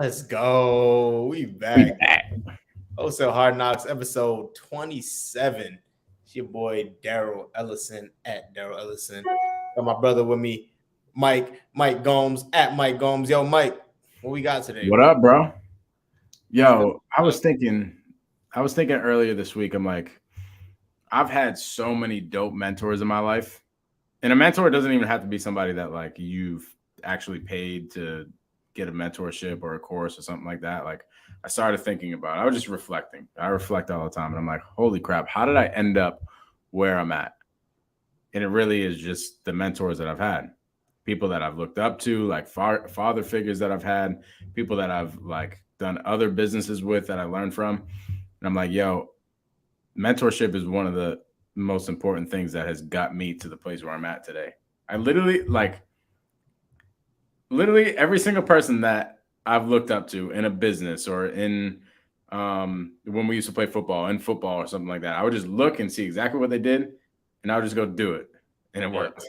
Let's go. We back. Wholesale Hard Knocks, episode 27. It's your boy Daryl Ellison at Daryl Ellison. Got my brother with me, Mike Gomes at Mike Gomes. Yo, Mike, what we got today? What up, bro? Yo, I was thinking earlier this week, I'm like, I've had so many dope mentors in my life. And a mentor doesn't even have to be somebody that like you've actually paid to get a mentorship or a course or something like that. Like I started thinking about it. I was just reflecting. I reflect all the time. And I'm like, holy crap, how did I end up where I'm at? And it really is just the mentors that I've had. People that I've looked up to, like father figures that I've had, people that I've like done other businesses with that I learned from. And I'm like, yo, mentorship is one of the most important things that has got me to the place where I'm at today. I literally every single person that I've looked up to in a business or in when we used to play football or something like that, I would just look and see exactly what they did and I would just go do it. And it worked.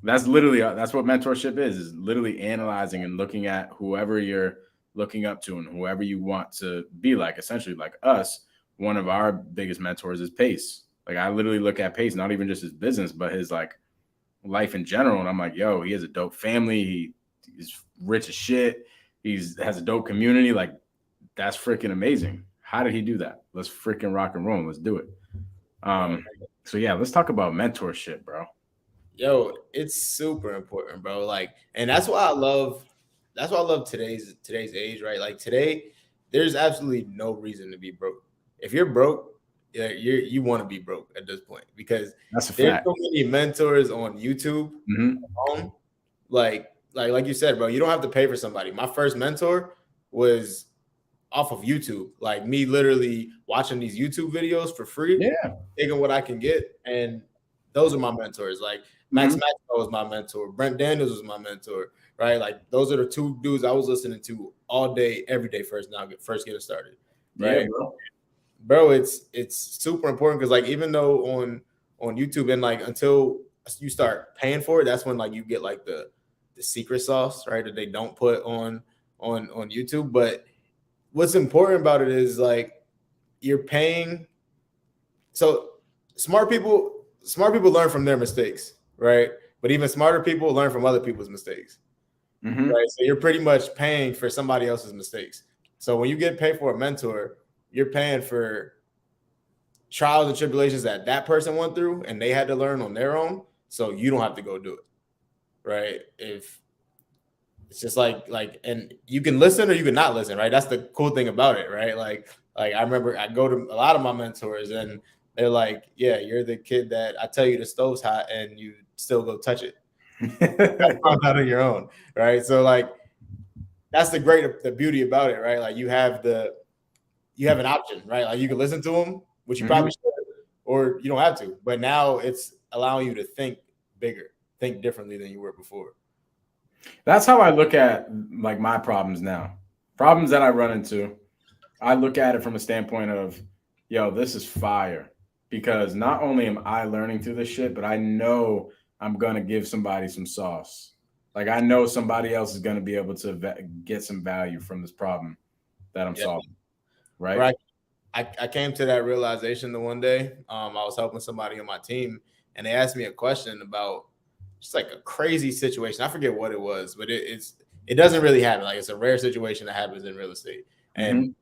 That's what mentorship is literally analyzing and looking at whoever you're looking up to and whoever you want to be like. Essentially, like us, one of our biggest mentors is Pace. Like I literally look at Pace, not even just his business, but his like life in general. And I'm like, yo, he has a dope family. He's rich as shit. Has a dope community. Like that's freaking amazing. How did he do that? Let's freaking rock and roll. Let's do it. So yeah, let's talk about mentorship, bro. Yo, it's super important, bro. Like, and that's why I love today's age, right? Like today, there's absolutely no reason to be broke. If you're broke, yeah, you want to be broke at this point because that's a there's fact. so many mentors on YouTube. Like you said, bro, you don't have to pay for somebody. My first mentor was off of YouTube, like me literally watching these YouTube videos for free, taking what I can get, and those are my mentors. Like Max Maxwell was my mentor, Brent Daniels was my mentor, right? Like those are the two dudes I was listening to all day, every day. First getting started, right? Yeah, bro, it's super important because like even though on YouTube and like until you start paying for it, that's when like you get like the secret sauce, right? That they don't put on YouTube. But what's important about it is like you're paying. So smart people learn from their mistakes, right? But even smarter people learn from other people's mistakes, right? So you're pretty much paying for somebody else's mistakes. So when you get paid for a mentor, you're paying for trials and tribulations that person went through and they had to learn on their own. So you don't have to go do it, right? If it's just like, and you can listen or you can not listen, right? That's the cool thing about it, right? Like I remember I go to a lot of my mentors and they're like, yeah, you're the kid that I tell you the stove's hot and you still go touch it. Not on your own, right? So like, that's the beauty about it, right? Like you have an option, right? Like you can listen to them, which you probably should, or you don't have to. But now it's allowing you to think bigger, think differently than you were before. That's how I look at like my problems now. Problems that I run into, I look at it from a standpoint of, yo, this is fire. Because not only am I learning through this shit, but I know I'm going to give somebody some sauce. Like I know somebody else is going to be able to get some value from this problem that I'm solving. Right. I came to that realization the one day. I was helping somebody on my team and they asked me a question about just like a crazy situation. I forget what it was, but it doesn't really happen. Like it's a rare situation that happens in real estate. And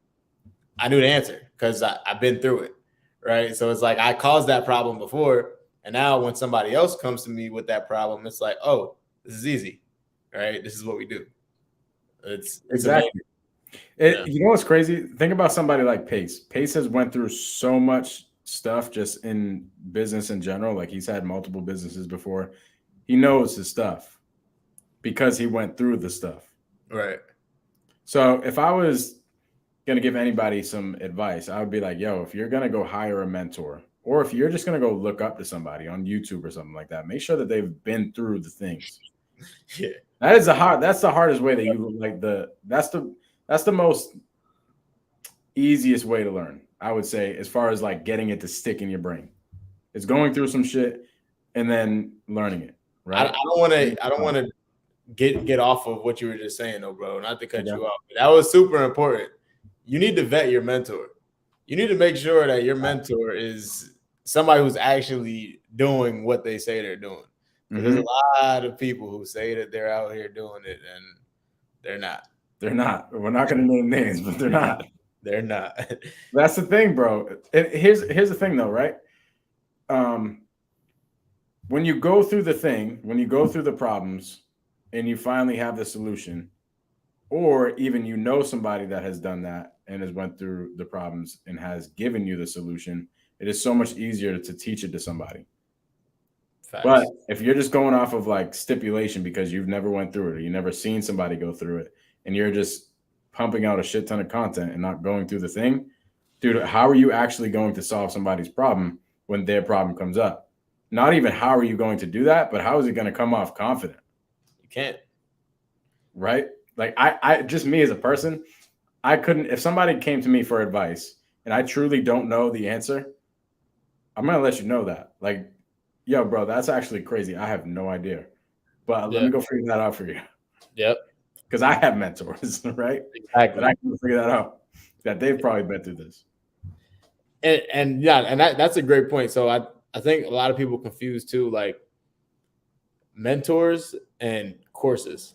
I knew the answer because I've been through it. Right. So it's like I caused that problem before. And now when somebody else comes to me with that problem, it's like, oh, this is easy. Right. This is what we do. It's exactly. You know what's crazy? Think about somebody like Pace. Pace has went through so much stuff just in business in general. Like he's had multiple businesses before. He knows his stuff because he went through the stuff. Right. So if I was going to give anybody some advice, I would be like, yo, if you're going to go hire a mentor or if you're just going to go look up to somebody on YouTube or something like that, make sure that they've been through the things. Yeah. That's the hardest way that you like that's the most easiest way to learn, I would say, as far as like getting it to stick in your brain. It's going through some shit and then learning it, right? I don't want to get off of what you were just saying, though, bro. Not to cut you off. That was super important. You need to vet your mentor. You need to make sure that your mentor is somebody who's actually doing what they say they're doing. Because there's a lot of people who say that they're out here doing it, and they're not. They're not. We're not going to name names, but they're not. They're not. That's the thing, bro. Here's the thing, though, right? When you go through the thing, when you go through the problems, and you finally have the solution, or even you know somebody that has done that and has went through the problems and has given you the solution, it is so much easier to teach it to somebody. Facts. But if you're just going off of like stipulation because you've never went through it or you've never seen somebody go through it, and you're just pumping out a shit ton of content and not going through the thing, dude, how are you actually going to solve somebody's problem when their problem comes up? Not even how are you going to do that, but how is it going to come off confident? You can't. Right? Like I just me as a person, I couldn't, if somebody came to me for advice and I truly don't know the answer, I'm going to let you know that. Like, yo, bro, that's actually crazy. I have no idea. But let me go figure that out for you. Yep. Because I have mentors, right? Exactly. But I can figure that out. That they've probably been through this. And that's a great point. So I think a lot of people confuse too, like mentors and courses,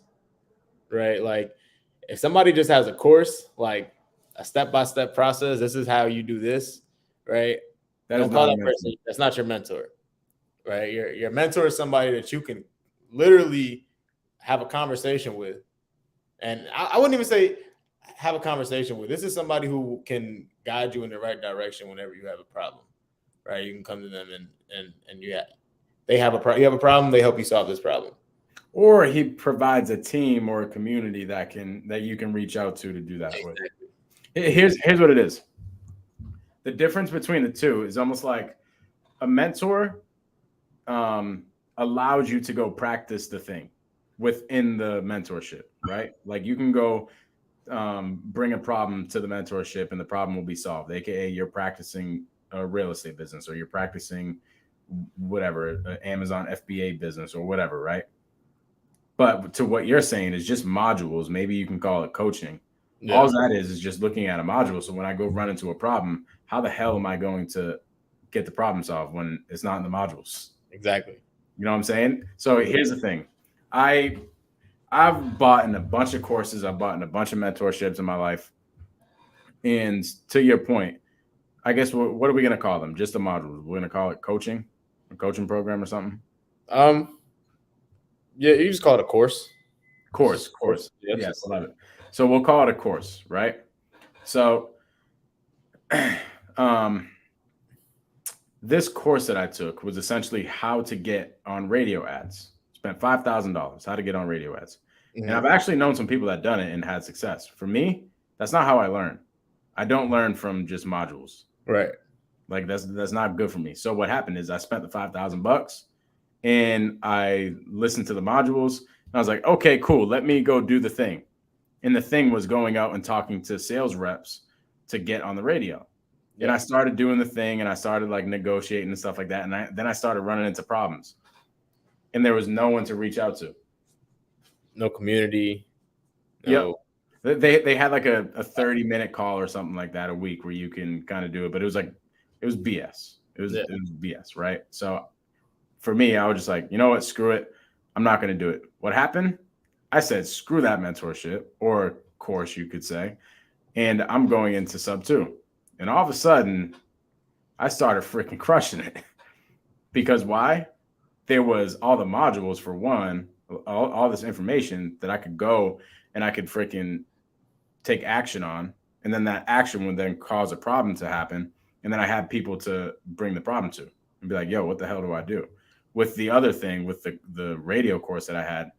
right? Like if somebody just has a course, like a step-by-step process, this is how you do this, right? Don't call that person. That's not your mentor, right? Your mentor is somebody that you can literally have a conversation with. And I wouldn't even say have a conversation with. This is somebody who can guide you in the right direction whenever you have a problem, right? You can come to them and you have a problem. They help you solve this problem. Or he provides a team or a community that you can reach out to do that with. Here's what it is. The difference between the two is almost like a mentor allows you to go practice the thing within the mentorship, right? Like you can go bring a problem to the mentorship and the problem will be solved. AKA you're practicing a real estate business or you're practicing whatever, Amazon FBA business or whatever, right? But to what you're saying is just modules. Maybe you can call it coaching. Yeah. All that is just looking at a module. So when I go run into a problem, how the hell am I going to get the problem solved when it's not in the modules? Exactly. You know what I'm saying? So here's the thing. I've bought in a bunch of courses. I've bought in a bunch of mentorships in my life. And to your point, I guess what are we going to call them? Just a module. We're going to call it coaching, a coaching program or something. Yeah, you just call it a course. Course. Yes, I love it. So we'll call it a course, right? So this course that I took was essentially how to get on radio ads. Spent $5,000, how to get on radio ads. Mm-hmm. And I've actually known some people that done it and had success. For me, that's not how I learn. I don't learn from just modules. Right. Like that's not good for me. So what happened is I spent the $5,000 and I listened to the modules. And I was like, okay, cool. Let me go do the thing. And the thing was going out and talking to sales reps to get on the radio. Yeah. And I started doing the thing and I started like negotiating and stuff like that. And then I started running into problems. And there was no one to reach out to. No community. No. Yep. They had like a 30-minute call or something like that a week where you can kind of do it. But it was BS. It was BS, right? So for me, I was just like, you know what? Screw it. I'm not going to do it. What happened? I said, screw that mentorship or course, you could say. And I'm going into sub 2. And all of a sudden, I started freaking crushing it. Because why? There was all the modules for one, all this information that I could go and I could freaking take action on. And then that action would then cause a problem to happen. And then I had people to bring the problem to and be like, yo, what the hell do I do? With the other thing, with the radio course that I had,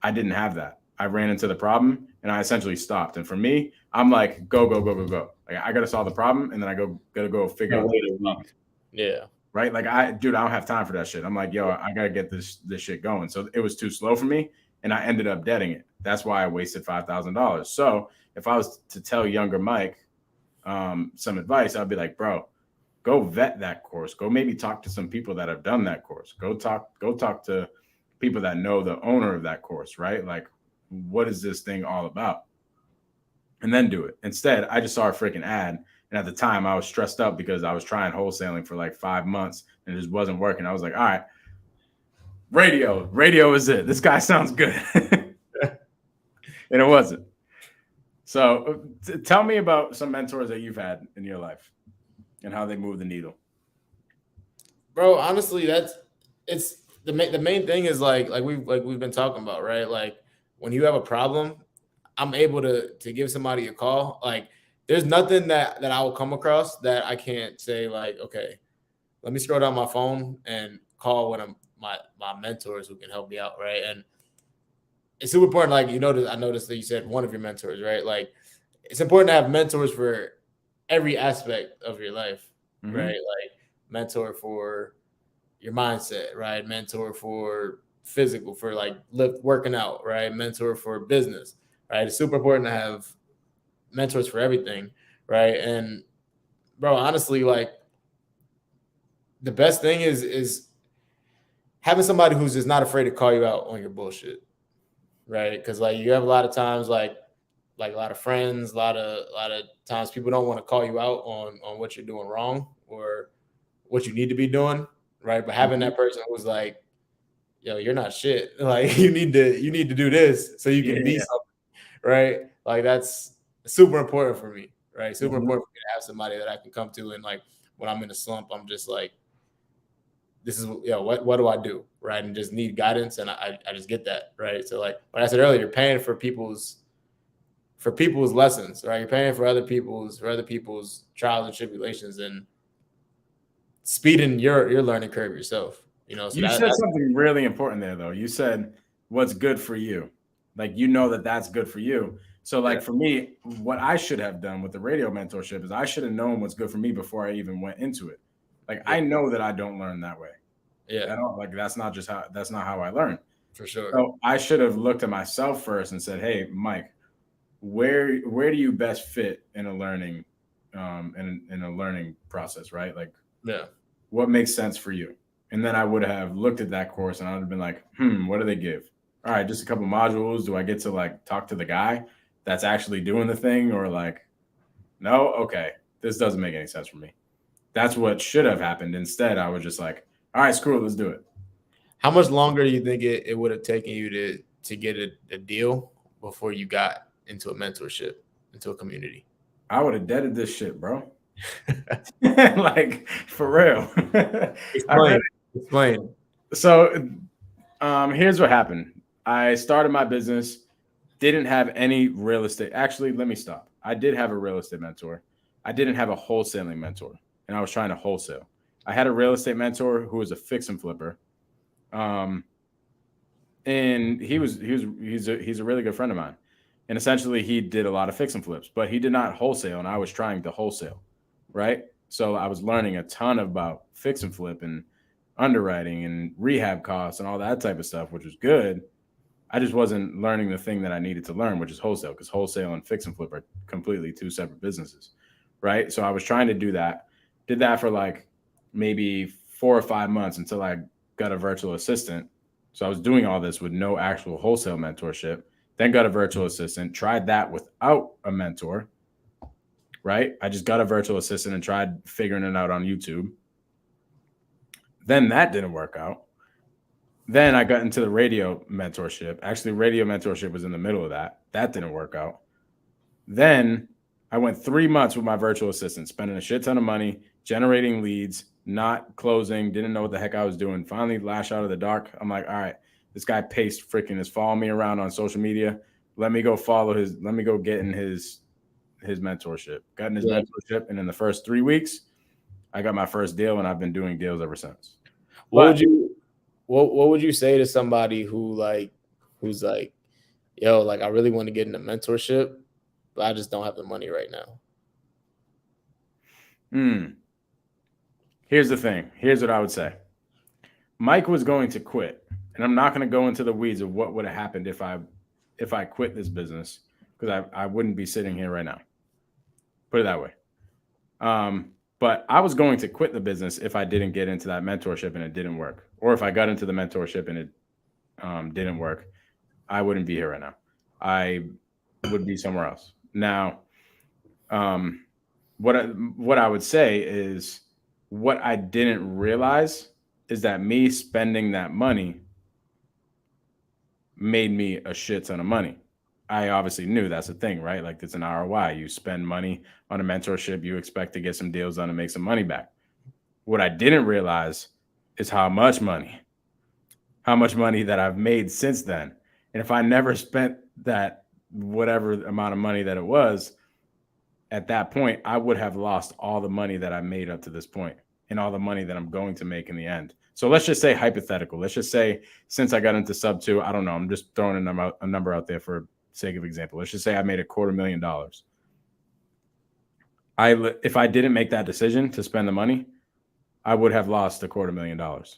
I didn't have that. I ran into the problem and I essentially stopped. And for me, I'm like, go. Like I got to solve the problem. And then I gotta go figure out. Yeah. Right. Like I don't have time for that shit. I'm like, yo, I got to get this shit going. So it was too slow for me. And I ended up deading it. That's why I wasted $5,000. So if I was to tell younger Mike some advice, I'd be like, bro, go vet that course. Go maybe talk to some people that have done that course. Go talk to people that know the owner of that course, right? Like, what is this thing all about? And then do it. Instead, I just saw a freaking ad. And at the time, I was stressed up because I was trying wholesaling for like 5 months and it just wasn't working. I was like, all right, radio is it. This guy sounds good. And it wasn't. So tell me about some mentors that you've had in your life and how they move the needle. Bro, honestly, it's the main thing is like we've been talking about, right? Like when you have a problem, I'm able to give somebody a call. Like there's nothing that I will come across that I can't say like, okay, let me scroll down my phone and call one of my mentors who can help me out, right? And it's super important. Like I noticed that you said one of your mentors, right? Like it's important to have mentors for every aspect of your life, right? Like mentor for your mindset, right? Mentor for physical, for like working out, right? Mentor for business, right? It's super important to have mentors for everything, right? And bro, honestly, like the best thing is having somebody who's just not afraid to call you out on your bullshit, right? Because like you have a lot of times like a lot of friends, a lot of times people don't want to call you out on what you're doing wrong or what you need to be doing, right? But having that person who's like, yo, you're not shit. Like you need to do this so you can be something, right? Like that's super important for me, right? Super important for me to have somebody that I can come to and like when I'm in a slump, I'm just like, this is what do I do, right? And just need guidance, and I just get that, right? So like like I said earlier, you're paying for people's lessons, right? You're paying for other people's trials and tribulations and speeding your learning curve yourself. So You said something really important there, though. You said what's good for you. Like, that's good for you. So, like, for me, what I should have done with the radio mentorship is I should have known what's good for me before I even went into it. Like, I know that I don't learn that way. Yeah. I don't, like, that's not how I learn. For sure. So I should have looked at myself first and said, hey, Mike, where do you best fit in a learning in a learning process, right? Like, what makes sense for you? And then I would have looked at that course and I would have been like, what do they give? All right, just a couple modules. Do I get to like talk to the guy that's actually doing the thing? Or like, no, okay, this doesn't make any sense for me. That's what should have happened. Instead, I was just like, all right, screw it, let's do it. How much longer do you think it would have taken you to get a deal before you got into a mentorship, into a community? I would have deaded this shit, bro. Like, for real. Explain. So here's what happened. I started my business, didn't have any real estate. Actually, let me stop. I did have a real estate mentor. I didn't have a wholesaling mentor, and I was trying to wholesale. I had a real estate mentor who was a fix and flipper. And he's a really good friend of mine. And essentially he did a lot of fix and flips, but he did not wholesale, and I was trying to wholesale, right? So I was learning a ton about fix and flip and underwriting and rehab costs and all that type of stuff, which was good. I just wasn't learning the thing that I needed to learn, which is wholesale, because wholesale and fix and flip are completely two separate businesses, right? So I was trying to do that, did that for like maybe 4 or 5 months until I got a virtual assistant. So I was doing all this with no actual wholesale mentorship, then got a virtual assistant, tried that without a mentor, right? I just got a virtual assistant and tried figuring it out on YouTube. Then that didn't work out. Then I got into the radio mentorship. Actually, radio mentorship was in the middle of that. That didn't work out. Then I went 3 months with my virtual assistant, spending a shit ton of money, generating leads, not closing, didn't know what the heck I was doing. Finally, lash out of the dark. I'm like, all right, this guy Pace freaking is following me around on social media. Let me go get in his mentorship. Got in his mentorship, and in the first 3 weeks, I got my first deal, and I've been doing deals ever since. What would you say to somebody who's like, yo, like I really want to get into mentorship, but I just don't have the money right now? Here's the thing. Here's what I would say. Mike was going to quit, and I'm not going to go into the weeds of what would have happened if I quit this business, because I wouldn't be sitting here right now. Put it that way. But I was going to quit the business if I didn't get into that mentorship and it didn't work, or if I got into the mentorship and didn't work, I wouldn't be here right now. I would be somewhere else. Now, what I would say is what I didn't realize is that me spending that money made me a shit ton of money. I obviously knew that's the thing, right? Like it's an ROI. You spend money on a mentorship, you expect to get some deals done and make some money back. What I didn't realize is how much money that I've made since then. And if I never spent that whatever amount of money that it was at that point, I would have lost all the money that I made up to this point and all the money that I'm going to make in the end. So let's just say hypothetical. Let's just say since I got into sub 2, I don't know, I'm just throwing a number out there for sake of example. Let's just say I made $250,000. If I didn't make that decision to spend the money, I would have lost $250,000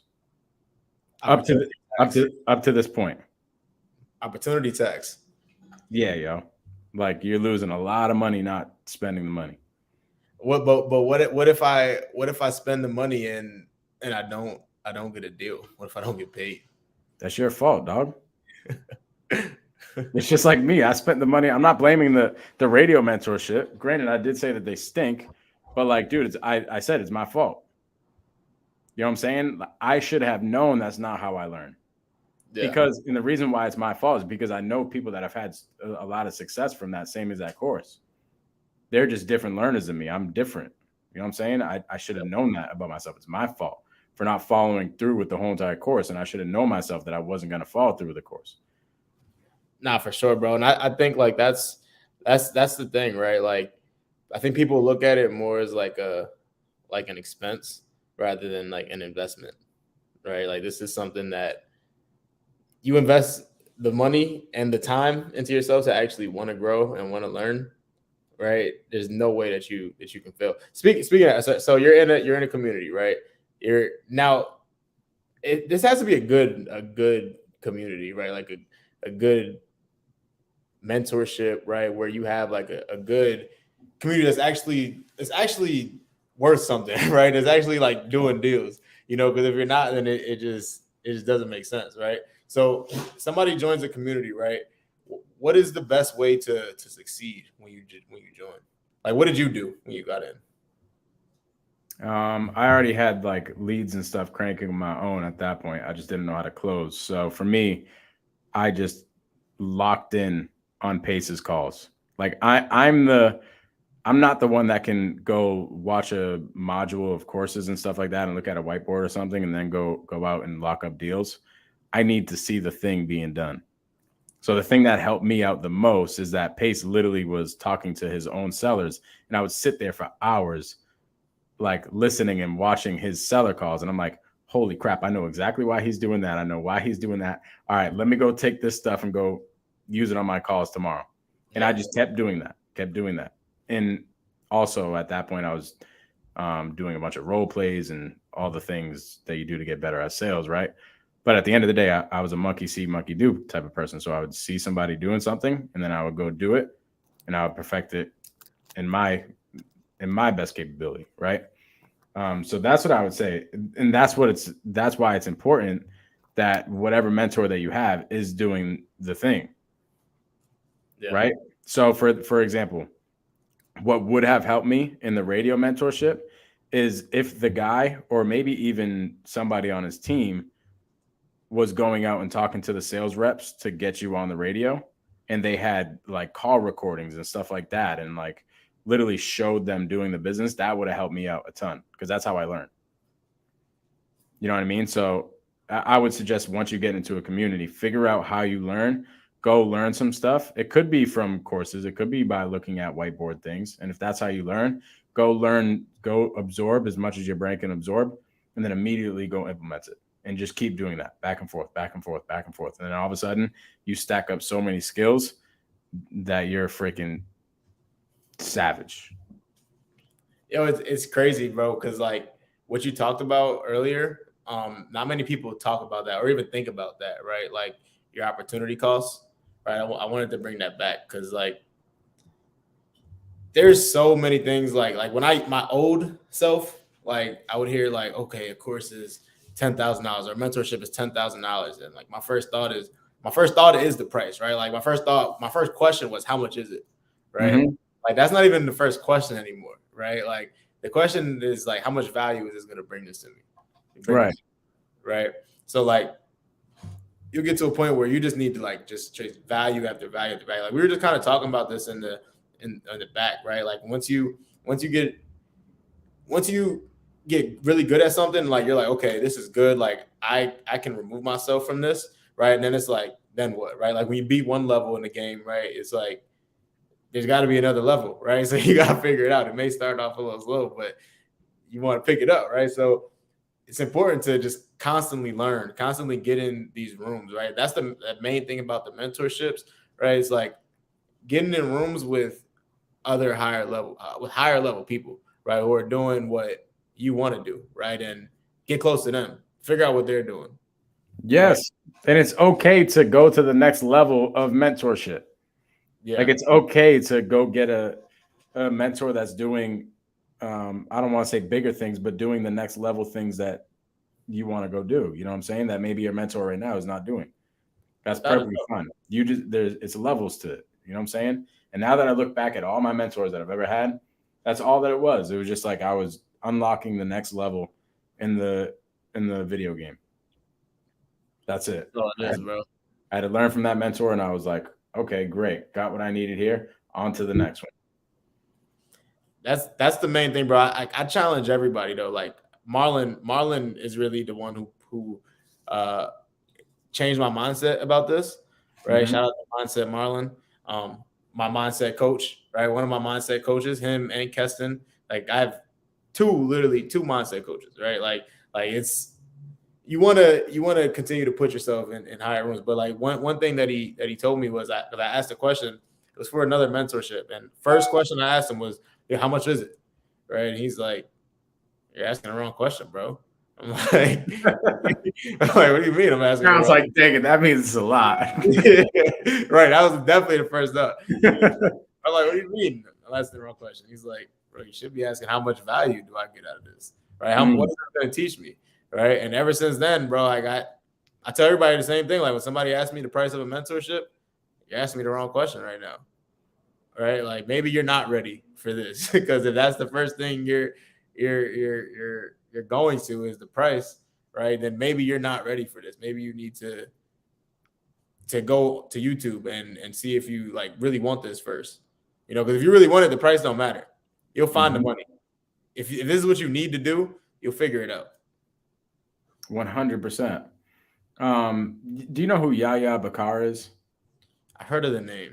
up to this point. Opportunity tax. Yeah, yo, like you're losing a lot of money not spending the money. What if I spend the money and I don't get a deal? What if I don't get paid? That's your fault, dog. It's just like me. I spent the money. I'm not blaming the radio mentorship. Granted, I did say that they stink, but like, dude, I said it's my fault. You know what I'm saying? I should have known that's not how I learn. Yeah. Because, and the reason why it's my fault is because I know people that have had a lot of success from that same exact course. They're just different learners than me. I'm different. You know what I'm saying? I should have known that about myself. It's my fault for not following through with the whole entire course. And I should have known myself that I wasn't going to follow through with the course. Nah, for sure, bro. And I think like that's the thing, right? Like I think people look at it more as like an expense rather than like an investment, right? Like this is something that you invest the money and the time into yourself to actually want to grow and want to learn, right? There's no way that you can fail. Speaking of that, so you're in a community, right? This has to be a good community, right? Like a good mentorship, right? Where you have like a good community that's actually worth something, right? It's actually like doing deals, because if you're not, then it just doesn't make sense, right? So somebody joins a community, right? What is the best way to succeed when you join? Like, what did you do when you got in? I already had like leads and stuff cranking on my own at that point. I just didn't know how to close. So for me, I just locked in on Pace's calls. Like I'm not the one that can go watch a module of courses and stuff like that and look at a whiteboard or something and then go out and lock up deals. I need to see the thing being done. So the thing that helped me out the most is that Pace literally was talking to his own sellers, and I would sit there for hours, like listening and watching his seller calls. And I'm like, holy crap, I know exactly why he's doing that. I know why he's doing that. All right, let me go take this stuff and go use it on my calls tomorrow. And I just kept doing that. And also at that point, I was doing a bunch of role plays and all the things that you do to get better at sales, right? But at the end of the day, I was a monkey see, monkey do type of person. So I would see somebody doing something and then I would go do it and I would perfect it in my best capability, right? So that's what I would say. And that's why it's important that whatever mentor that you have is doing the thing. Yeah. Right? So for example, what would have helped me in the radio mentorship is if the guy or maybe even somebody on his team was going out and talking to the sales reps to get you on the radio, and they had like call recordings and stuff like that, and like literally showed them doing the business, that would have helped me out a ton because that's how I learned. You know what I mean? So I would suggest once you get into a community, figure out how you learn, go learn some stuff. It could be from courses. It could be by looking at whiteboard things. And if that's how you learn, go absorb as much as your brain can absorb, and then immediately go implement it. And just keep doing that back and forth, back and forth, back and forth. And then all of a sudden you stack up so many skills that you're freaking savage. It's crazy, bro. Cause like what you talked about earlier, not many people talk about that or even think about that, right? Like your opportunity costs, right? I wanted to bring that back because like there's so many things like when my old self, like I would hear like, okay, a course is $10,000 or mentorship is $10,000. And like my first thought is the price, right? Like my first question was how much is it, right? Mm-hmm. Like that's not even the first question anymore, right? Like the question is like how much value is this going to bring this to me? Right. Right. So like you get to a point where you just need to like just chase value after value after value. Like we were just kind of talking about this in the back, right? Like once you get really good at something, like you're like, okay, this is good. Like I can remove myself from this, right? And then it's like, then what, right? Like when you beat one level in the game, right? It's like there's got to be another level, right? So you got to figure it out. It may start off a little slow, but you want to pick it up, right? So it's important to just constantly learn, constantly get in these rooms, right? That's the main thing about the mentorships, right? It's like getting in rooms with other higher level people, right? Who are doing what you want to do, right? And get close to them, figure out what they're doing. Yes. Right? And it's okay to go to the next level of mentorship. Yeah. Like it's okay to go get a mentor that's doing, I don't want to say bigger things, but doing the next level things that you want to go do. You know what I'm saying? That maybe your mentor right now is not doing. That's perfectly fine. It's levels to it. You know what I'm saying? And now that I look back at all my mentors that I've ever had, that's all that it was. It was just like I was unlocking the next level in the video game. That's it. Oh, it is, bro. I had to learn from that mentor, and I was like, okay, great, got what I needed here. On to the next one. That's the main thing, bro. I challenge everybody though. Like Marlon is really the one who changed my mindset about this, right? Mm-hmm. Shout out to Mindset Marlon, my mindset coach, right? One of my mindset coaches, him and Keston. Like I have literally two mindset coaches, right? Like it's you want to continue to put yourself in higher rooms, but like one thing that he told me was I asked a question. It was for another mentorship, and first question I asked him was, "Yeah, how much is it?" Right? And he's like, "You're asking the wrong question, bro." I'm like, what do you mean? I'm asking. I was like, dang it, that means it's a lot. Right. That was definitely the first thought. I'm like, what do you mean? I'm asking the wrong question. He's like, bro, you should be asking how much value do I get out of this? Right? What is it going to teach me? Right. And ever since then, bro, I tell everybody the same thing. Like when somebody asks me the price of a mentorship, you're asking me the wrong question right now. Right? Like maybe you're not ready for this because if that's the first thing you're going to is the price, right? Then maybe you're not ready for this. Maybe you need to go to YouTube and see if you like really want this first. You know, because if you really want it, the price don't matter. You'll find the money. If this is what you need to do, you'll figure it out. 100%. Do you know who Yahya Bakar is? I heard of the name.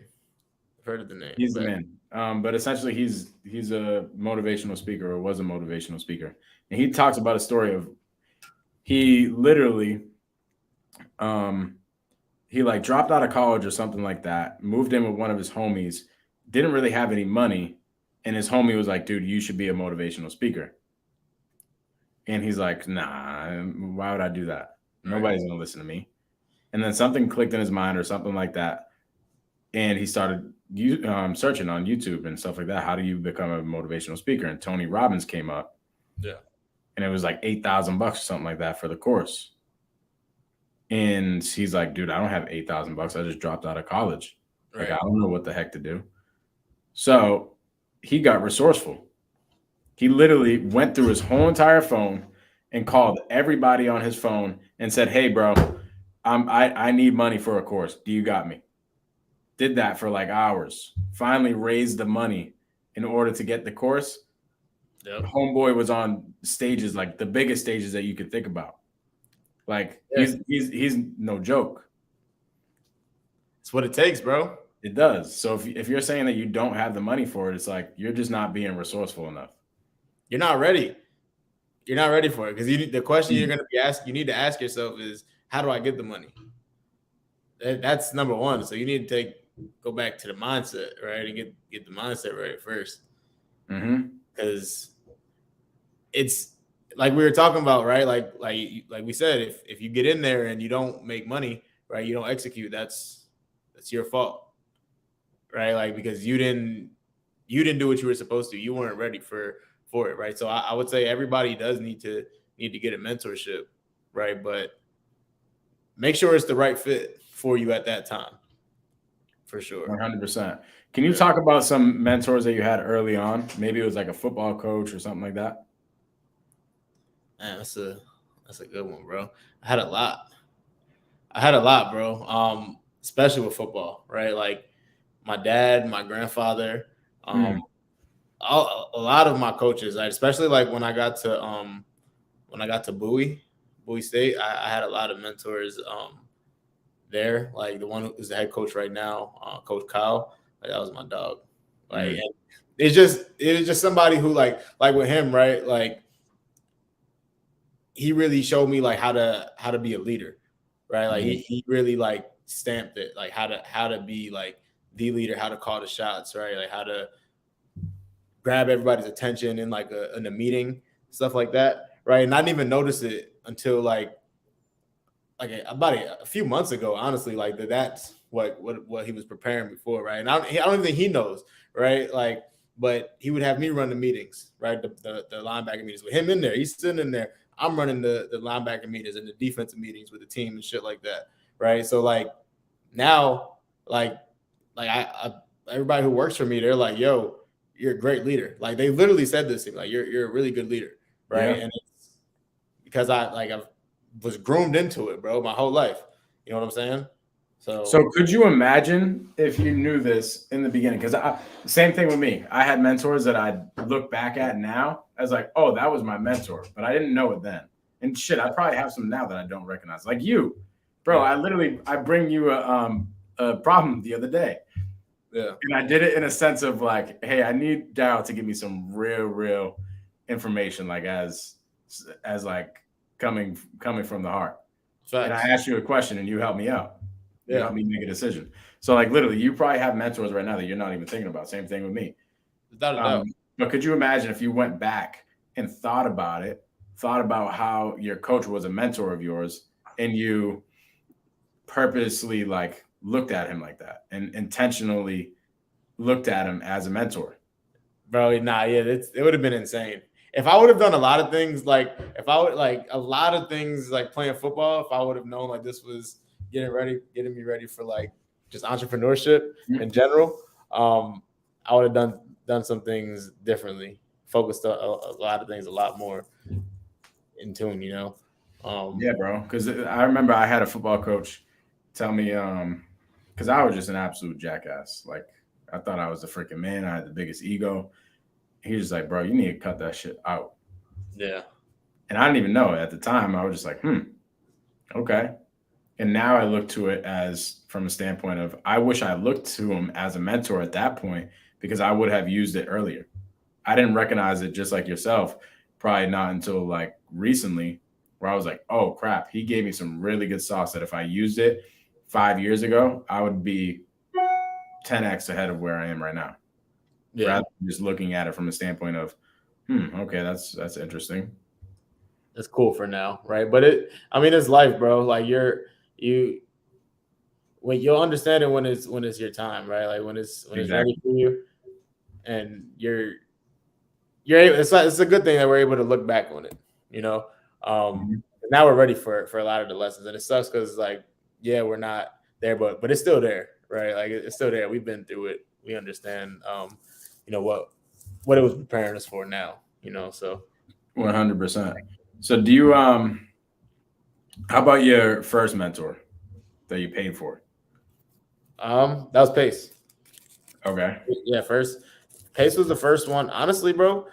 He's the man. But essentially he's a motivational speaker, or was a motivational speaker. And he talks about a story of he literally he like dropped out of college or something like that, moved in with one of his homies, didn't really have any money, and his homie was like, dude, you should be a motivational speaker. And he's like, nah, why would I do that? Nobody's gonna listen to me. And then something clicked in his mind or something like that. And he started searching on YouTube and stuff like that. How do you become a motivational speaker? And Tony Robbins came up. Yeah. And it was like $8,000 or something like that for the course. And he's like, dude, I don't have $8,000. I just dropped out of college. Like, I don't know what the heck to do. So he got resourceful. He literally went through his whole entire phone and called everybody on his phone and said, hey, bro, I need money for a course. Do you got me? Did that for like hours. Finally raised the money in order to get the course. Yep. Homeboy was on stages, like the biggest stages that you could think about. Like he's no joke. It's what it takes, bro. It does. So if you're saying that you don't have the money for it, it's like you're just not being resourceful enough. You're not ready. You're not ready for it because the question you're going to be asked, you need to ask yourself is, how do I get the money? That's number one. So you need to go back to the mindset, right, and get the mindset right first. Because it's like we were talking about, right? Like we said, if you get in there and you don't make money, right, you don't execute, that's your fault, right? Like because you didn't do what you were supposed to. You weren't ready for it, right? So I would say everybody does need to get a mentorship, right? But make sure it's the right fit for you at that time, for sure. 100%. Can you talk about some mentors that you had early on? Maybe it was like a football coach or something like that. Man, that's a good one, bro. I had a lot, bro. Especially with football, right? Like my dad, my grandfather, a lot of my coaches, like, especially like when I got to Bowie State, I had a lot of mentors there. Like the one who's the head coach right now, Coach Kyle, like that was my dog. Like and it was just somebody who like with him, right? Like he really showed me like how to be a leader, right? Like he really like stamped it, like how to be like the leader, how to call the shots, right? Like how to grab everybody's attention in like in a meeting, stuff like that, right? And I didn't even notice it until like about a few months ago, honestly. Like that's what he was preparing me for, right? And I don't even think he knows, right? Like, but he would have me run the meetings, right? The linebacker meetings with him in there. He's sitting in there. I'm running the linebacker meetings and the defensive meetings with the team and shit like that, right? So like now, like I everybody who works for me, they're like, "Yo, you're a great leader." Like they literally said this to me, like you're a really good leader, right? Yeah. And it's because I was groomed into it, bro, my whole life. You know what I'm saying? So could you imagine if you knew this in the beginning? Because same thing with me. I had mentors that I look back at now as like, oh, that was my mentor, but I didn't know it then. And shit, I probably have some now that I don't recognize. Like you, bro. Yeah. I bring you a problem the other day. Yeah. And I did it in a sense of like, hey, I need Daryl to give me some real information, like as like coming from the heart. Facts. And I asked you a question and you helped me out. You helped me make a decision. So like literally, you probably have mentors right now that you're not even thinking about. Same thing with me. Without a doubt. But could you imagine if you went back and thought about how your coach was a mentor of yours and you purposely like looked at him like that and intentionally looked at him as a mentor? Bro, nah, yeah, it would have been insane. If I would have done a lot of things, like if I would like playing football, if I would have known like this was getting me ready for like just entrepreneurship in general, I would have done some things differently, focused on a lot of things a lot more in tune, you know. Yeah, bro. Because I remember I had a football coach tell me, because I was just an absolute jackass. Like I thought I was the freaking man. I had the biggest ego. He was like, bro, you need to cut that shit out. Yeah. And I didn't even know at the time. I was just like, okay. And now I look to it as from a standpoint of I wish I looked to him as a mentor at that point because I would have used it earlier. I didn't recognize it just like yourself, probably not until like recently where I was like, oh crap, he gave me some really good sauce that if I used it 5 years ago, I would be 10x ahead of where I am right now. Yeah. Rather than just looking at it from a standpoint of, okay, that's interesting. It's cool for now, right? But it's life, bro. Like you'll understand it when it's your time, right? Like when it's ready for you, and you're able. It's a good thing that we're able to look back on it, you know. Now we're ready for a lot of the lessons, and it sucks because like we're not there, but it's still there, right? Like it's still there. We've been through it. We understand, you know what it was preparing us for now, you know. So 100%. So do you how about your first mentor that you paid for? That was Pace. Okay. Yeah, Pace was the first one. Honestly, bro,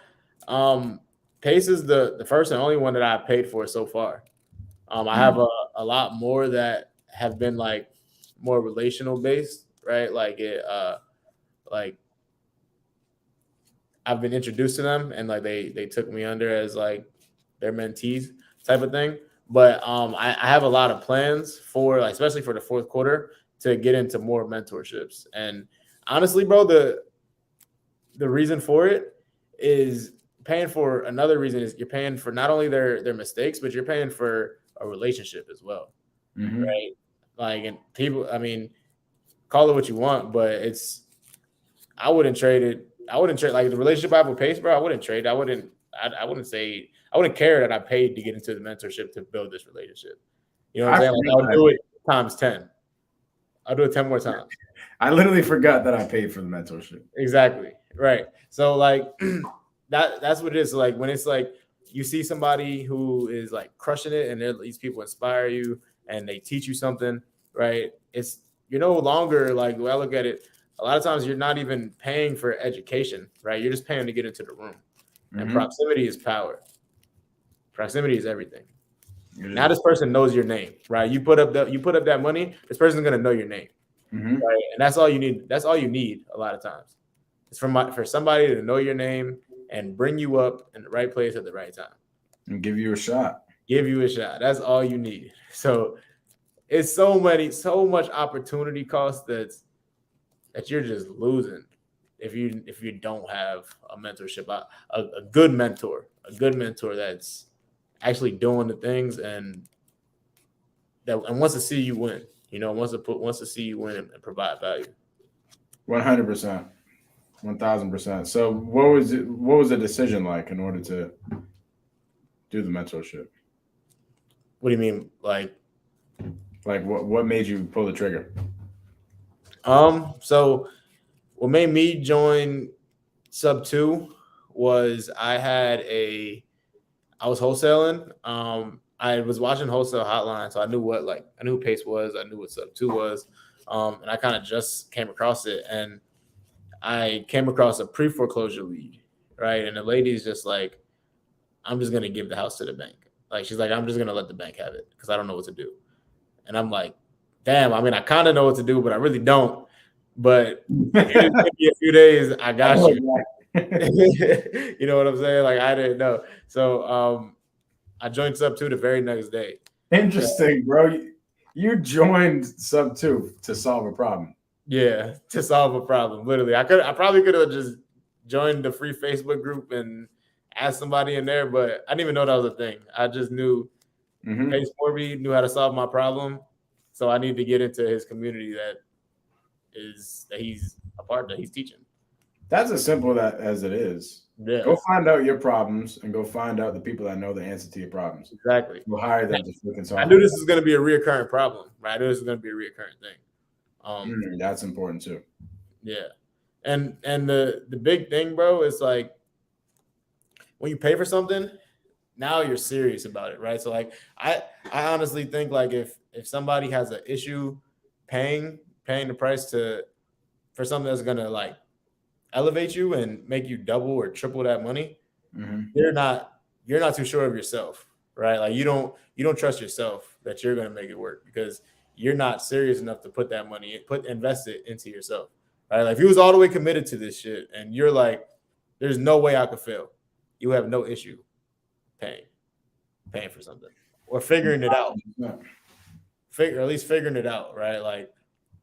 Pace is the first and only one that I paid for so far. I have a lot more that have been like more relational based, right? Like like I've been introduced to them and like they took me under as like their mentees type of thing. But I have a lot of plans for like, especially for the fourth quarter, to get into more mentorships. And honestly, bro, the reason for it is paying for another reason is you're paying for not only their mistakes, but you're paying for a relationship as well. Right? Like, and people, I mean, call it what you want, but I wouldn't trade like the relationship I have with Pace, bro. I wouldn't trade. I wouldn't I wouldn't care that I paid to get into the mentorship to build this relationship. You know what I'm saying? Like, I'll do it times 10. I'll do it 10 more times. I literally forgot that I paid for the mentorship. Exactly. Right. So like that's what it is. Like when it's like you see somebody who is like crushing it and these people inspire you and they teach you something, right? You're no longer like, well, I look at it, a lot of times you're not even paying for education, right? You're just paying to get into the room. And proximity is power. Proximity is everything. Now this person knows your name, right? You put up that money, this person's gonna know your name. Right? And that's all you need. That's all you need a lot of times. It's for somebody to know your name and bring you up in the right place at the right time. And give you a shot. Give you a shot. That's all you need. So it's so much opportunity cost that you're just losing if you don't have a mentorship, a good mentor that's actually doing the things and wants to see you win. You know, wants to see you win and provide value. 100%, 1000%. So, what was the decision like in order to do the mentorship? What do you mean, like what made you pull the trigger? So what made me join Sub 2 was I was wholesaling. I was watching Wholesale Hotline, so I knew who Pace was, I knew what Sub 2 was, and I kind of just came across it, and I came across a pre-foreclosure lead, right? And the lady's just like, I'm just gonna give the house to the bank. Like she's like, I'm just gonna let the bank have it because I don't know what to do. And I'm like, damn, I mean, I kind of know what to do, but I really don't. But if you just give me a few days, I got you. You know what I'm saying? Like I didn't know. So I joined Sub 2 the very next day. Interesting, bro. You joined Sub 2 to solve a problem. Yeah, to solve a problem. Literally. I probably could have just joined the free Facebook group and asked somebody in there, but I didn't even know that was a thing. I just knew Pace Morby knew how to solve my problem. So I need to get into his community that he's a part that he's teaching. That's as simple as it is. Yeah. Go find out your problems and go find out the people that know the answer to your problems. Exactly. We'll hire them to freaking solve. I knew this was going to be a reoccurring problem, right? I knew this was going to be a reoccurring thing. That's important too. Yeah. And the big thing, bro, is like when you pay for something, now you're serious about it, right? So like I honestly think like if somebody has an issue paying the price for something that's gonna like elevate you and make you double or triple that money, you're not too sure of yourself, right? Like you don't trust yourself that you're gonna make it work because you're not serious enough to put that money invest it into yourself, right? Like if you was all the way committed to this shit and you're like, there's no way I could fail, you have no issue paying for something or figuring it out, or at least figuring it out, right? Like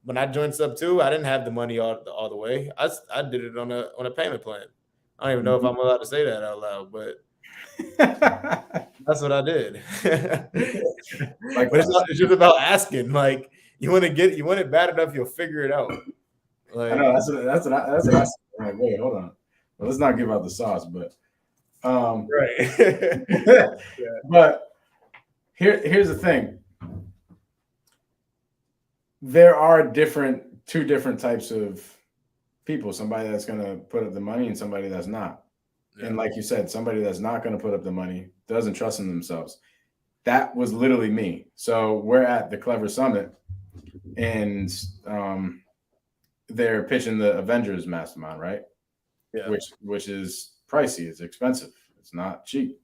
when I joined Sub 2, I didn't have the money all the way. I did it on a payment plan. I don't even know if I'm allowed to say that out loud, but that's what I did. But it's just about asking. Like you want it bad enough, you'll figure it out. Like I know that's what I said. Like, wait, hold on. Well, let's not give out the sauce, but right. Yeah. But here's the thing. There are two different types of people. Somebody that's going to put up the money and somebody that's not. Yeah. And like you said, somebody that's not going to put up the money doesn't trust in themselves. That was literally me. So we're at the Clever Summit and they're pitching the Avengers Mastermind, right? Yeah. Which is pricey. It's expensive. It's not cheap.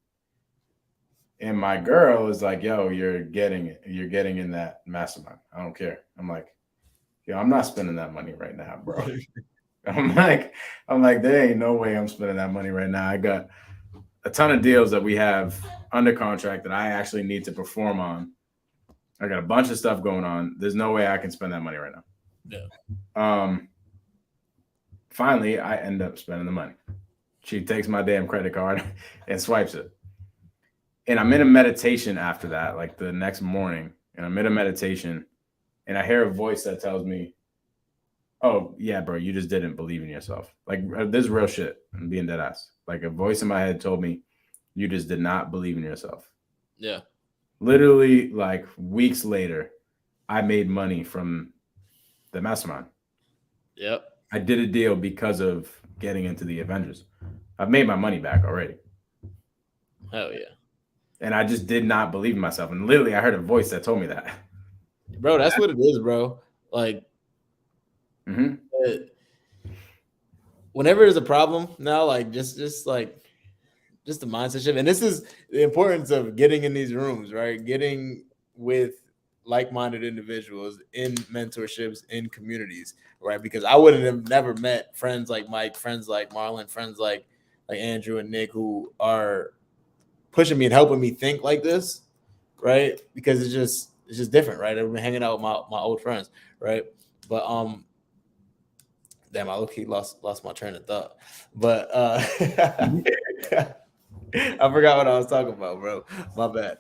And my girl is like, yo, you're getting it. You're getting in that mastermind. I don't care. I'm like, yo, I'm not spending that money right now, bro. I'm like, there ain't no way I'm spending that money right now. I got a ton of deals that we have under contract that I actually need to perform on. I got a bunch of stuff going on. There's no way I can spend that money right now. Yeah. Finally, I end up spending the money. She takes my damn credit card and swipes it. And I'm in a meditation after that, like the next morning. And I'm in a meditation and I hear a voice that tells me, oh, yeah, bro, you just didn't believe in yourself. Like this is real shit. I'm being dead ass. Like a voice in my head told me, You just did not believe in yourself. Yeah. Literally, like weeks later, I made money from the mastermind. Yep. I did a deal because of getting into the Avengers. I've made my money back already. Hell yeah. And I just did not believe in myself. And literally, I heard a voice that told me that. Bro, that's what it is, bro. Like, whenever there's a problem now, like just the mindset shift. And this is the importance of getting in these rooms, right? Getting with like-minded individuals in mentorships, in communities, right? Because I wouldn't have never met friends like Mike, friends like Marlon, friends like Andrew and Nick, who are pushing me and helping me think like this, right? Because it's just different, right? I've been hanging out with my old friends, right? But damn, I low-key lost my train of thought. But I forgot what I was talking about, bro. My bad.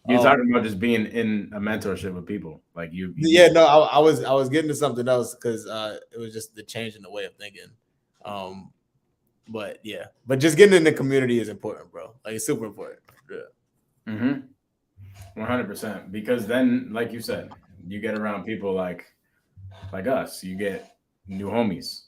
You're talking about just being in a mentorship with people, like you. Yeah, no, I was getting to something else because it was just the change in the way of thinking. But yeah, but just getting in the community is important, bro. Like it's super important. Yeah. 100%. Because then, like you said, you get around people like us. You get new homies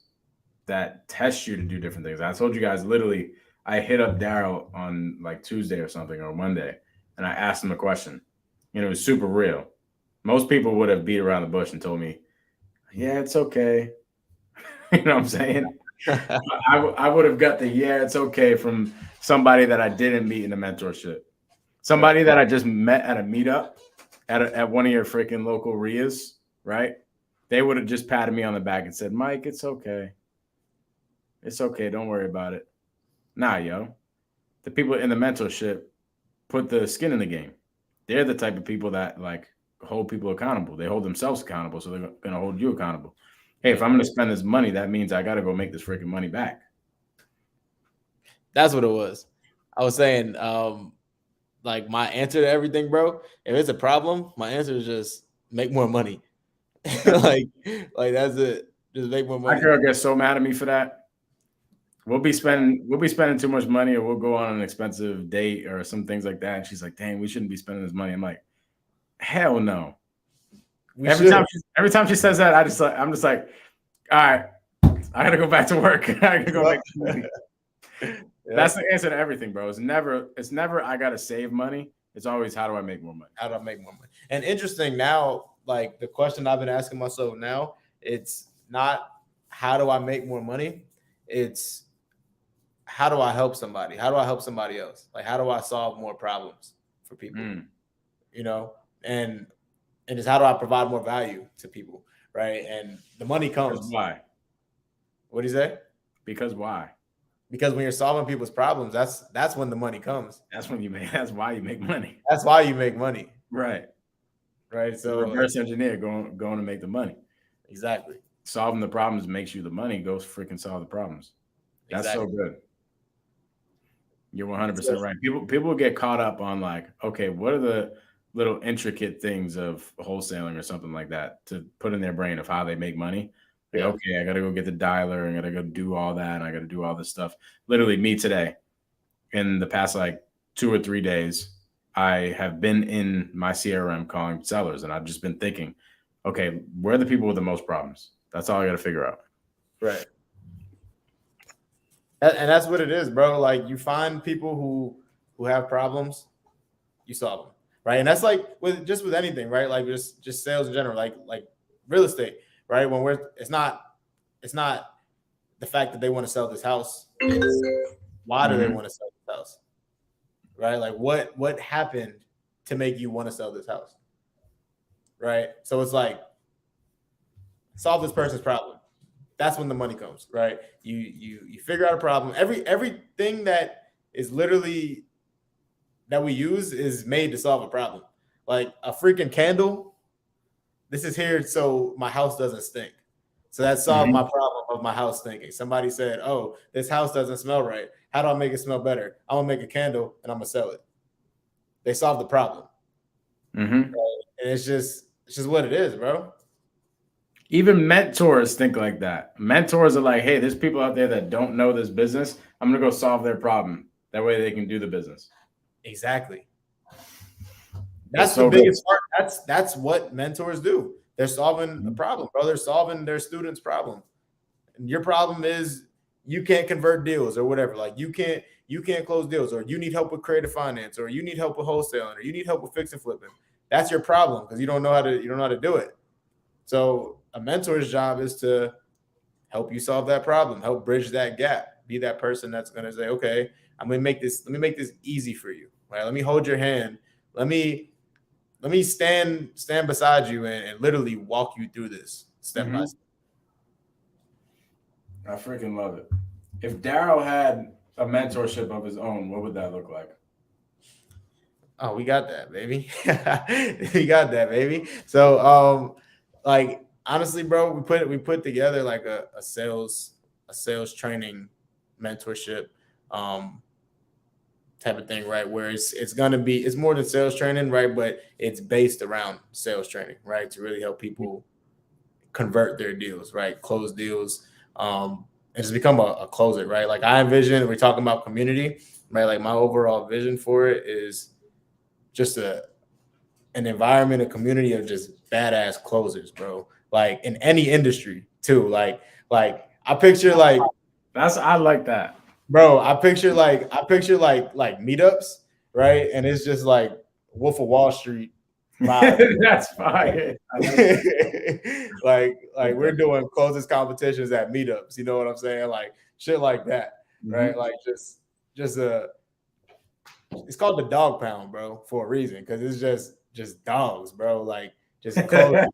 that test you to do different things. I told you guys, literally, I hit up Daryl on like Tuesday or something or Monday, and I asked him a question. And it was super real. Most people would have beat around the bush and told me, yeah, it's okay. You know what I'm saying? I would have got the yeah, it's okay from somebody that I didn't meet in a mentorship. Somebody that I just met at a meetup at one of your freaking local RIAs, right? They would have just patted me on the back and said, Mike, it's okay. It's okay. Don't worry about it. Nah, yo. The people in the mentorship put the skin in the game. They're the type of people that like hold people accountable. They hold themselves accountable, so they're going to hold you accountable. Hey, if I'm going to spend this money, that means I got to go make this freaking money back. That's what it was. I was saying, like my answer to everything, bro. If it's a problem, my answer is just make more money. like that's it. Just make more money. My girl gets so mad at me for that. We'll be spending too much money, or we'll go on an expensive date or some things like that. And she's like, dang, we shouldn't be spending this money. I'm like, hell no. Every time she says that, I'm just like, all right, I gotta go back to work. I gotta go make money. That's the answer to everything, bro. It's never I gotta save money. It's always how do I make more money? How do I make more money? And interesting now, like the question I've been asking myself now, it's not how do I make more money? It's how do I help somebody? How do I help somebody else? Like how do I solve more problems for people? You know, and just how do I provide more value to people, right? And the money comes. Because why? What do you say? Because why? Because when you're solving people's problems, that's when the money comes. That's when that's why you make money. That's why you make money. Right. So reverse engineer going to make the money. Exactly. Solving the problems makes you the money. Go freaking solve the problems. That's so good. You're 100% right. People get caught up on like, okay, what are the little intricate things of wholesaling or something like that to put in their brain of how they make money. Like, okay, I got to go get the dialer. I got to go do all that. And I got to do all this stuff. Literally me today, in the past like 2 or 3 days, I have been in my CRM calling sellers, and I've just been thinking, okay, where are the people with the most problems? That's all I got to figure out. Right. And that's what it is, bro. Like you find people who have problems, you solve them, right? And that's like with anything, right? Like just sales in general, like real estate, right? When it's not the fact that they want to sell this house. It's why do they want to sell this house, right? Like what happened to make you want to sell this house, right? So it's like solve this person's problem. That's when the money comes, right? You figure out a problem. Everything that is literally that we use is made to solve a problem. Like a freaking candle. This is here so my house doesn't stink. So that solved my problem of my house stinking. Somebody said, "Oh, this house doesn't smell right. How do I make it smell better? I'm gonna make a candle and I'm gonna sell it." They solved the problem. Right? And it's just what it is, bro. Even mentors think like that. Mentors are like, hey, there's people out there that don't know this business. I'm going to go solve their problem. That way they can do the business. Exactly. That's so the biggest part. That's what mentors do. They're solving a problem, bro. They're solving their students' problem. And your problem is you can't convert deals or whatever. Like you can't close deals, or you need help with creative finance, or you need help with wholesaling, or you need help with fix and flipping. That's your problem because you don't know how to do it. So a mentor's job is to help you solve that problem, help bridge that gap, be that person that's going to say, okay, let me make this easy for you. Right? Let me hold your hand. Let me stand beside you and literally walk you through this step by step. I freaking love it. If Daryl had a mentorship of his own, what would that look like? Oh, we got that, baby. We got that, baby. So, like honestly, bro, we put together like a sales training mentorship type of thing, right? Where it's more than sales training, right? But it's based around sales training, right? To really help people convert their deals, right? Close deals, and just become a closer, right? Like I envision, we're talking about community, right? Like my overall vision for it is just an environment, a community of just badass closers, bro. Like in any industry too. Like I picture like I like that. Bro, I picture like meetups, right? And it's just like Wolf of Wall Street vibe. That's fine. like we're doing closest competitions at meetups. You know what I'm saying? Like shit like that, right? Like just it's called the dog pound, bro, for a reason, because it's just dogs, bro. Like just close.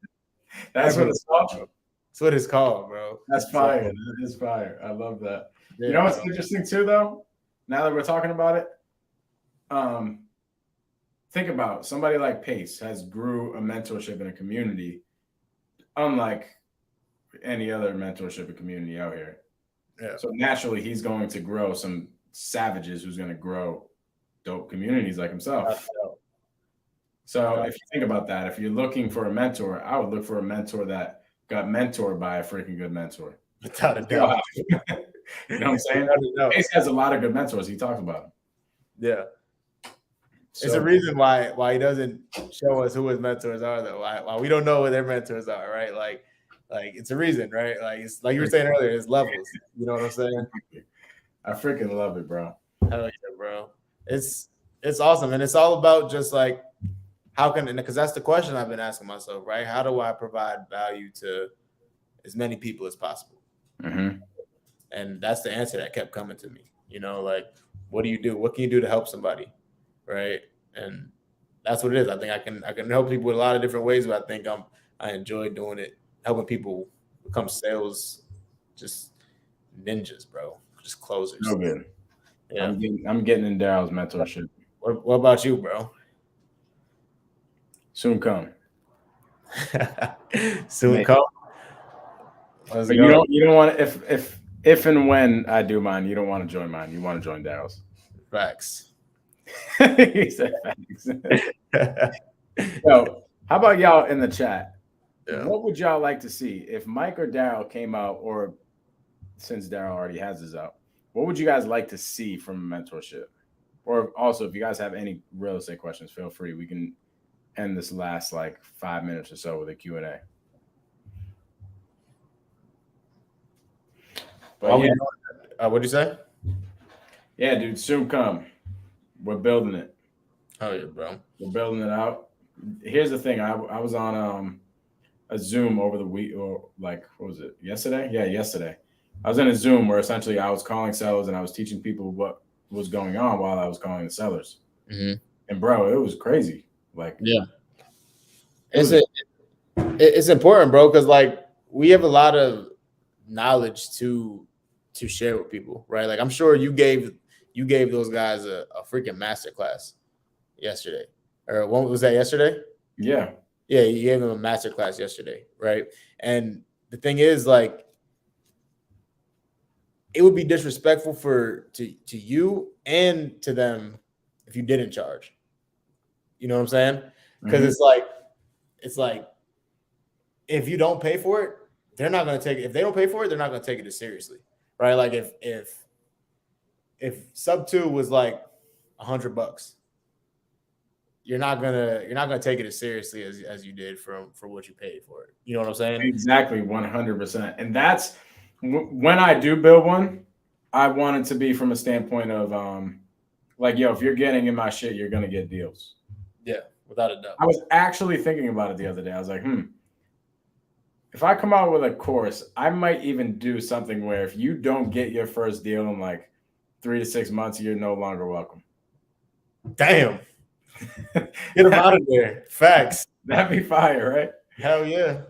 That's what it's called. That's what it's called, bro. That's fire. That is fire. I love that. Yeah, you know what's interesting too, though? Now that we're talking about it, think about somebody like Pace has grew a mentorship in a community, unlike any other mentorship and community out here. Yeah. So naturally, he's going to grow some savages who's going to grow dope communities like himself. So if you think about that, if you're looking for a mentor, I would look for a mentor that got mentored by a freaking good mentor. Without a doubt. You know what I'm saying? Pace has a lot of good mentors. He talks about them. Yeah. So, it's a reason why he doesn't show us who his mentors are, though. Why we don't know what their mentors are, right? Like it's a reason, right? Like it's like you were saying earlier, it's levels. You know what I'm saying? I freaking love it, bro. Hell yeah, bro. It's awesome, and it's all about just like because that's the question I've been asking myself, right? How do I provide value to as many people as possible? And that's the answer that kept coming to me. You know, like, what do you do? What can you do to help somebody, right? And that's what it is. I think I can help people in a lot of different ways, but I think I enjoy doing it, helping people become sales, just ninjas, bro, just closers. So good. Yeah, I'm getting in Daryl's mentorship. What about you, bro? Soon come. Soon come. But you don't want to, if and when I do mine, you don't want to join mine. You want to join Daryl's. Facts. He said facts. So, how about y'all in the chat? Yeah. What would y'all like to see if Mike or Daryl came out, or since Daryl already has his out, what would you guys like to see from a mentorship? Or also, if you guys have any real estate questions, feel free. We can end this last like 5 minutes or so with a Q&A. But what'd you say? Yeah, dude, soon come. We're building it. Oh yeah, bro. We're building it out. Here's the thing. I was on a Zoom over the week, or like, what was it? Yesterday? Yeah, yesterday. I was in a Zoom where essentially I was calling sellers and I was teaching people what was going on while I was calling the sellers. And bro, it was crazy. Like, yeah, it's important, bro, because like we have a lot of knowledge to share with people, right? Like I'm sure you gave those guys a freaking masterclass yesterday, or what was that yesterday? Yeah, you gave them a masterclass yesterday, right? And the thing is, like, it would be disrespectful to you and to them if you didn't charge. You know what I'm saying? Because it's like if you don't pay for it, they're not going to take it. If they don't pay for it, they're not going to take it as seriously, right? Like if if sub 2 was like $100, you're not gonna take it as seriously as you did for what you paid for it. You know what I'm saying? Exactly, 100%. And that's when I do build one, I want it to be from a standpoint of like, yo, if you're getting in my shit, you're gonna get deals. Yeah, without a doubt. I was actually thinking about it the other day. I was like, if I come out with a course, I might even do something where if you don't get your first deal in like 3 to 6 months, you're no longer welcome. Damn. Get them out of there. Facts. That'd be fire, right? Hell yeah.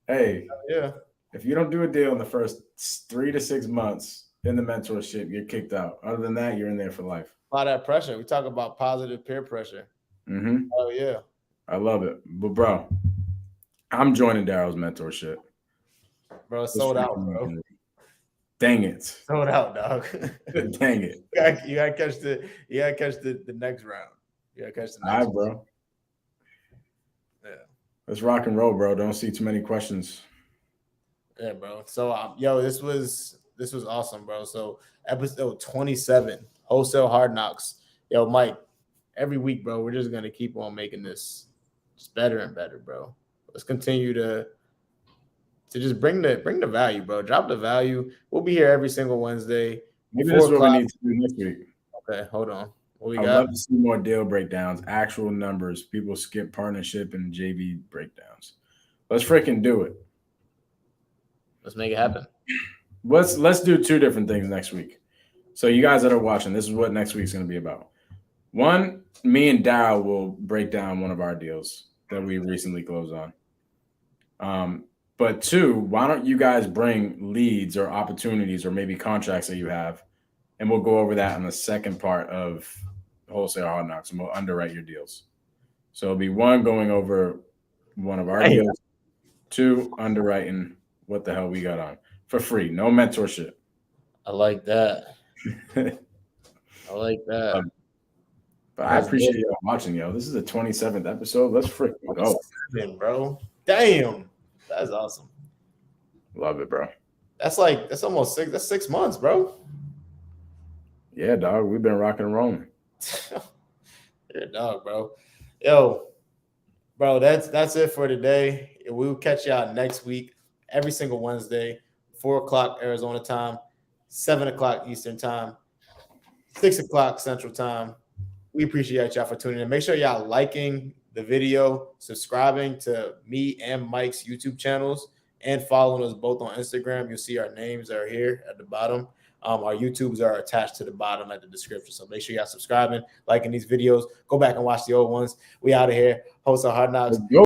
Hey, Hell yeah. if you don't do a deal in the first 3 to 6 months in the mentorship, you're kicked out. Other than that, you're in there for life. A lot of that pressure. We talk about positive peer pressure. Mm-hmm. Oh yeah. I love it. But bro, I'm joining Daryl's mentorship. Bro, sold out, bro. Dang it. Sold out, dog. Dang it. You gotta catch the next round. You gotta catch the next All right, bro. Yeah. Let's rock and roll, bro. Don't see too many questions. Yeah, bro. So yo, this was awesome, bro. So episode 27, Wholesale Hardknocks. Yo, Mike, every week, bro, we're just gonna keep on making this just better and better, bro. Let's continue to just bring the value, bro. Drop the value. We'll be here every single Wednesday. Maybe that's what we need to do next week. Okay, hold on. What we I'd got? love to see more deal breakdowns, actual numbers. People skip partnership and JV breakdowns. Let's freaking do it. Let's make it happen. Let's do 2 different things next week. So you guys that are watching, this is what next week's going to be about. 1, me and Daryll will break down one of our deals that we recently closed on. But 2, why don't you guys bring leads or opportunities or maybe contracts that you have, and we'll go over that in the second part of Wholesale Hardknocks, and we'll underwrite your deals. So it'll be 1, going over one of our deals, 2, underwriting what the hell we got on for free. No mentorship. I like that. I like that. But I appreciate y'all watching, yo. This is the 27th episode. Let's freaking go. Bro. Damn. That's awesome. Love it, bro. That's almost 6 months, bro. Yeah, dog. We've been rocking and rolling. You're a dog, bro. Yo, bro, that's it for today. We'll catch y'all next week, every single Wednesday, 4:00 Arizona time, 7:00 Eastern time, 6:00 Central time. We appreciate y'all for tuning in. Make sure y'all liking the video, subscribing to me and Mike's YouTube channels, and following us both on Instagram. You'll see our names are here at the bottom. Our YouTubes are attached to the bottom at the description. So make sure y'all subscribing, liking these videos. Go back and watch the old ones. We out of here. Wholesale Hardknocks.